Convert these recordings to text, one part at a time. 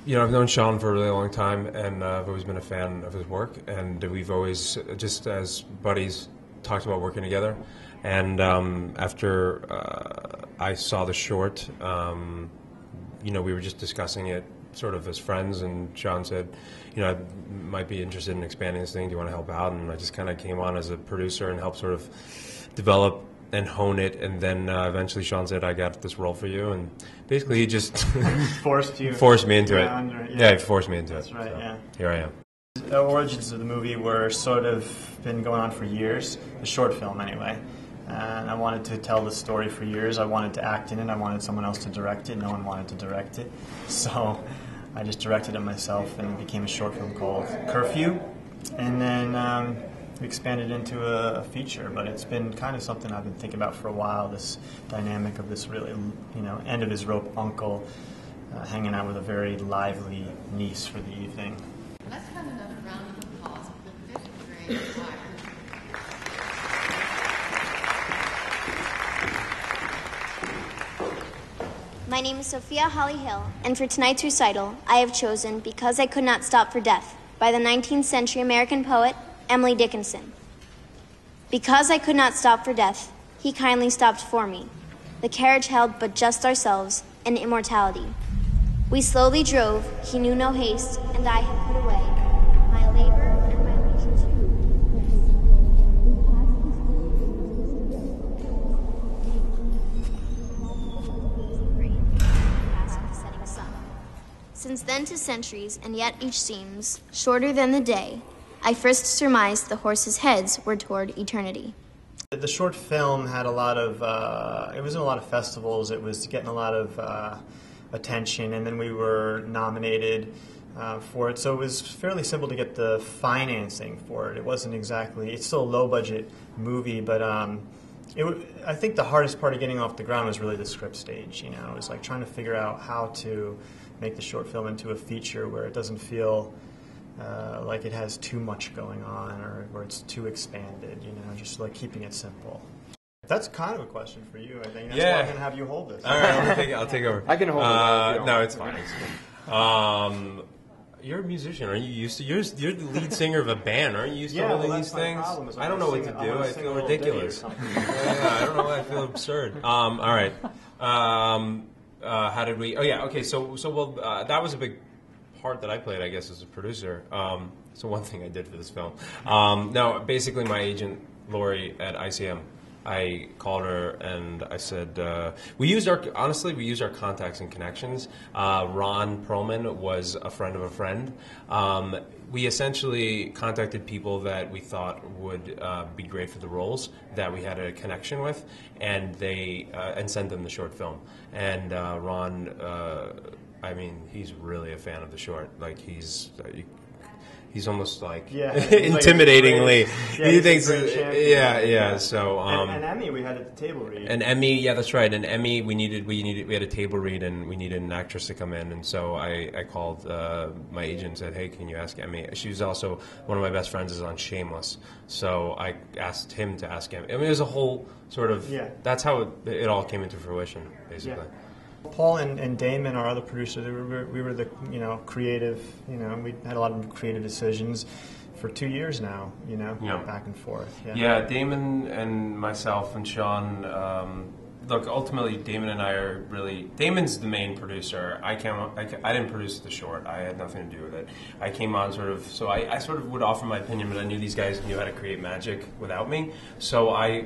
You know, I've known Shawn for a really long time, and I've always been a fan of his work. And we've always, just as buddies, talked about working together. And after I saw the short, we were just discussing it sort of as friends, and Shawn said, I might be interested in expanding this thing. Do you want to help out? And I just kind of came on as a producer and helped sort of develop and hone it, and then eventually Shawn said, I got this role for you, and basically he just forced me into it. Yeah, he forced me into it. That's right, so yeah. Here I am. The origins of the movie were sort of been going on for years, the short film anyway. And I wanted to tell the story for years. I wanted to act in it. I wanted someone else to direct it. No one wanted to direct it. So I just directed it myself, and it became a short film called Curfew. And then we expanded into a feature, but it's been kind of something I've been thinking about for a while, this dynamic of this really, end of his rope uncle hanging out with a very lively niece for the evening. Let's have another round of applause for the fifth grade choir. My name is Sophia Holly Hill, and for tonight's recital, I have chosen Because I Could Not Stop for Death by the 19th century American poet Emily Dickinson. Because I could not stop for death, he kindly stopped for me. The carriage held but just ourselves and immortality. We slowly drove, he knew no haste, and I had put away my labor and my leisure too. Since then to centuries, and yet each seems shorter than the day, I first surmised the horses' heads were toward eternity. The short film had a lot of, it was in a lot of festivals, it was getting a lot of attention, and then we were nominated for it. So it was fairly simple to get the financing for it. It wasn't exactly, it's still a low-budget movie, but I think the hardest part of getting off the ground was really the script stage. It was like trying to figure out how to make the short film into a feature where it doesn't feel like it has too much going on or where it's too expanded, just like keeping it simple. That's kind of a question for you, I think. That's why I'm going to have you hold this. All right, I'll take over. I can hold it. No, it's fine. It's good. You're a musician. Aren't you used to? You're the lead singer of a band. Aren't you used to holding these things? I don't know what to do. I feel ridiculous. I don't know why I feel absurd. All right. How did we? Oh yeah. Okay. So that was a big part that I played, I guess, as a producer. So one thing I did for this film. No, basically my agent Lori at ICM. I called her and I said, we used our contacts and connections. Ron Perlman was a friend of a friend. We essentially contacted people that we thought would be great for the roles that we had a connection with, and and sent them the short film. And Ron, he's really a fan of the short. Like he's almost like intimidatingly. He thinks, yeah. So and Emmy, we had at the table read. And Emmy, yeah, that's right. And Emmy, we had a table read, and we needed an actress to come in. And so I called my agent and said, hey, can you ask Emmy? She was also one of my best friends is on Shameless, so I asked him to ask Emmy. It was a whole sort of that's how it all came into fruition, basically. Yeah. Paul and Damon, our other producer, we were the creative. We had a lot of creative decisions for 2 years now. Back and forth. Yeah, Damon and myself and Shawn. Look, ultimately, Damon and I are really. Damon's the main producer. I didn't produce the short. I had nothing to do with it. I came on so I sort of would offer my opinion, but I knew these guys knew how to create magic without me. So I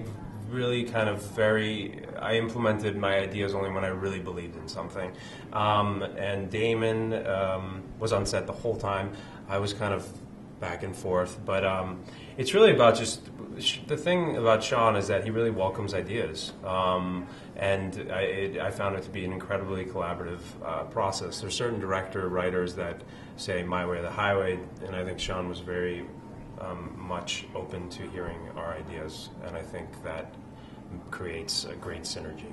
really I implemented my ideas only when I really believed in something. And Damon was on set the whole time. I was kind of back and forth. But it's really about the thing about Shawn is that he really welcomes ideas. And I found it to be an incredibly collaborative process. There's certain writers that say my way or the highway, and I think Shawn was very much open to hearing our ideas, and I think that creates a great synergy.